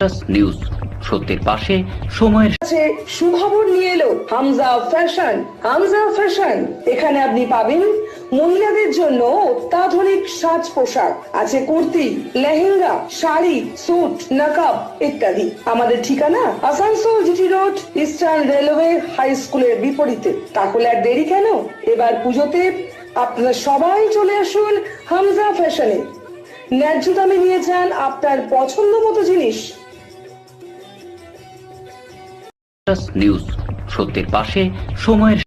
News সত্যের পাশে সময়ের কাছে সুখবর নিয়ে এলো হামজা ফ্যাশন। হামজা ফ্যাশন, এখানে আপনি পাবেন মহিলাদের জন্য অত্যাধুনিক সাজ পোশাক, আছে কুর্তি, লেহেঙ্গা, শাড়ি, স্যুট, নকাব ইত্যাদি। আমাদের ঠিকানা Asansol GT road, Eastern Railway high স্কুলের বিপরীতে। তাহলে আর দেরি কেন, এবার পুজোতে আপনারা সবাই চলে আসুন হামজা ফ্যাশনে। ন্যায্য দামে নিয়ে যান আপনার পছন্দ মতো জিনিস। নিউজ সত্যের পাশে সময়ের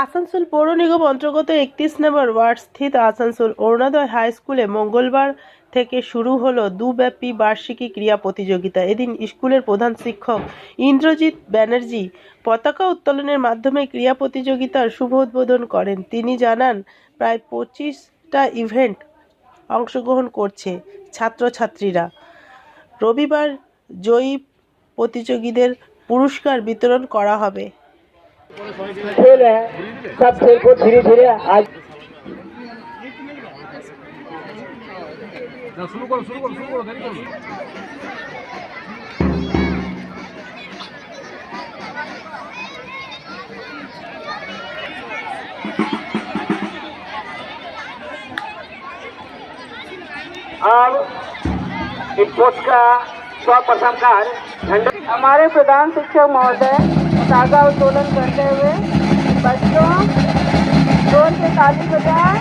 আসানসোল পৌর নিগম অন্তর্গত 31 নম্বর ওয়ার্ড স্থিত আসানসোল অরুণোদয় হাই স্কুলে মঙ্গলবার থেকে শুরু হলো দুব্যাপী বার্ষিকী ক্রীড়া প্রতিযোগিতা। এদিন স্কুলের প্রধান শিক্ষক ইন্দ্রজিৎ ব্যানার্জি পতাকা উত্তোলনের মাধ্যমে ক্রীড়া প্রতিযোগিতার শুভ উদ্বোধন করেন। তিনি জানান, প্রায় 25টা ইভেন্ট অংশগ্রহণ করছে ছাত্রছাত্রীরা। রবিবার জয়ী প্রতিযোগীদের পুরস্কার বিতরণ করা হবে। खेल है, सब खेल को धीरे धीरे आज शुरू करो देरी करो। अब इस पोस्ट का सर्वप्रथम कार्य हमारे प्रधान शिक्षक महोदय ताजा उत्तोलन करते हुए बच्चों जोर से ताली बजाएं।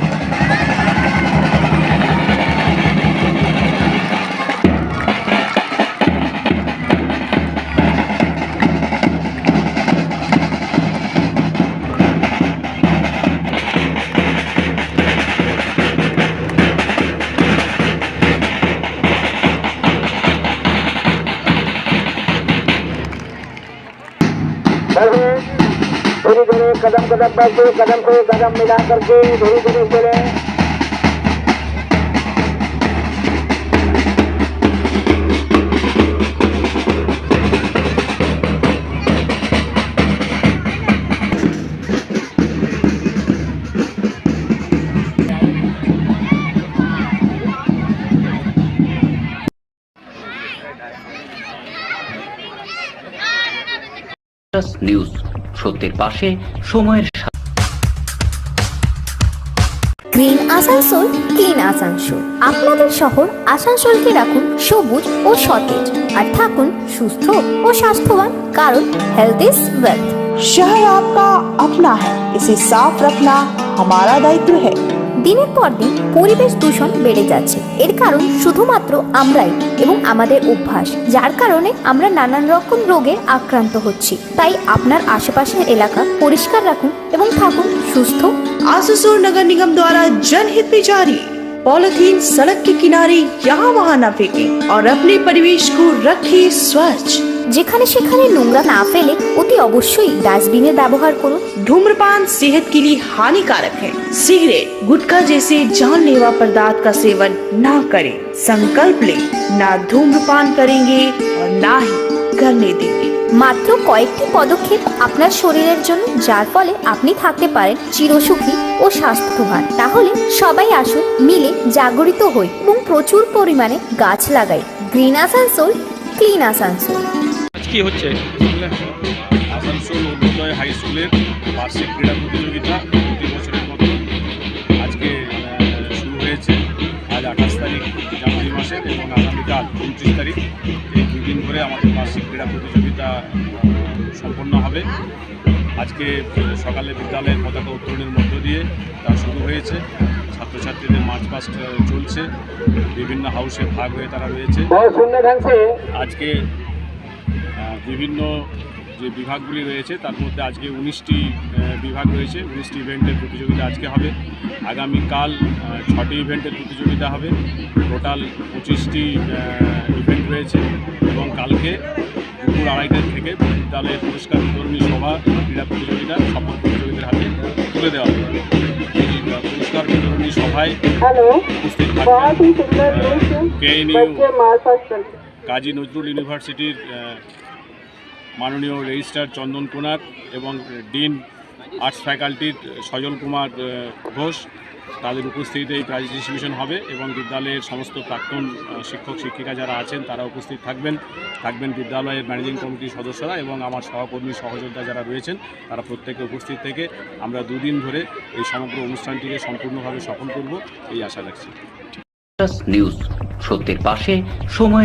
धीरे धीरे कदम कदम पर कदम से कदम मिला करके धीरे धीरे चले। নিউজ সত্যের পাশে সময়ের গ্রিন আসানসোল, ক্লিন আসানসোল। আপনাদের শহর আসানসোলকে রাখুন সবুজ ও সতেজ, আর থাকুন সুস্থ ও স্বাস্থ্যবান, কারণ হেলথ ইজ ওয়েলথ। शहर आपका अपना है, इसे साफ रखना हमारा दायित्व है। দিনের পর দিন পরিবেশ দূষণ বেড়ে যাচ্ছে। এর কারণ শুধুমাত্র আমরাই এবং আমাদের অভ্যাস, যার কারণে আমরা নানান রকম রোগে আক্রান্ত হচ্ছি। তাই আপনার আশেপাশের এলাকা পরিষ্কার রাখুন এবং থাকুন সুস্থ। आसुसोर नगर निगम द्वारा जनहित में जारी। पॉलिथीन सड़क के किनारे यहाँ वहाँ न फेंकें और अपने परिवेश को रखें स्वच्छ। যেখানে সেখানে নোংরা না ফেলে অতি অবশ্যই ডাস্টবিনের ব্যবহার করুন। धूम्रपान सेहत के लिए हानिकारक है। सिगरेट, गुटखा जैसे जानलेवा पदार्थ का सेवन न करें। संकल्प लें, ना धूम्रपान करेंगे और ना ही करने देंगे। মাত্র কয়েকটি পদক্ষেপ আপনার শরীরের জন্য, যার ফলে আপনি থাকতে পারেন চিরসুখী ও স্বাস্থ্যবান। তাহলে সবাই আসুন, মিলে জাগরিত হই এবং প্রচুর পরিমাণে গাছ লাগাই। Green Asansol, clean Asansol. কি হচ্ছে আসানসোল অরুণোদয় হাই স্কুলের বার্ষিক ক্রীড়া প্রতিযোগিতা প্রতি বছরের মতো আজকে শুরু হয়েছে। আজ 28 তারিখ জানুয়ারি মাসের এবং আগামীকাল 29 তারিখ, এই দুদিন ধরে আমাদের বার্ষিক ক্রীড়া প্রতিযোগিতা সম্পন্ন হবে। আজকে সকালে বিদ্যালয়ের পতাকা উত্তোলনের মধ্য দিয়ে তা শুরু হয়েছে। ছাত্রছাত্রীদের মার্চ পাস্ট চলছে, বিভিন্ন হাউসে ভাগ হয়ে তারা রয়েছে। আজকে বিভিন্ন যে বিভাগগুলি রয়েছে তার মধ্যে আজকে 19টি বিভাগ রয়েছে। 19টি ইভেন্টের প্রতিযোগিতা আজকে হবে। আগামীকাল 6টি ইভেন্টের প্রতিযোগিতা হবে। টোটাল 25টি ইভেন্ট রয়েছে এবং কালকে দুপুর 2:30 থেকে বিদ্যালয়ের পুরস্কার বিতরণী সভা ক্রীড়া প্রতিযোগিতা সকল প্রতিযোগীদের হাতে তুলে দেওয়া হবে। এই পুরস্কার বিতরণী সভায় উপস্থিত থাকবেন কেএনইউ কাজী নজরুল ইউনিভার্সিটির মাননীয় রেজিস্ট্রার চন্দন কুনার এবং ডিন আর্টস ফ্যাকাল্টির সজল কুমার ঘোষ তাদের উপস্থিতিতে এই প্রাইজ ডিস্ট্রিবিউশন হবে এবং বিদ্যালয়ের সমস্ত প্রাক্তন শিক্ষক শিক্ষিকা যারা আছেন তারা উপস্থিত থাকবেন বিদ্যালয়ের ম্যানেজিং কমিটির সদস্যরা এবং আমার সহকর্মী সহযোদ্ধা যারা রয়েছেন তারা প্রত্যেকে উপস্থিত থেকে আমরা দুদিন ধরে এই সমগ্র অনুষ্ঠানটিকে সম্পূর্ণভাবে সফল করব এই আশা রাখছি। নিউজ সত্যের পাশে সময়ের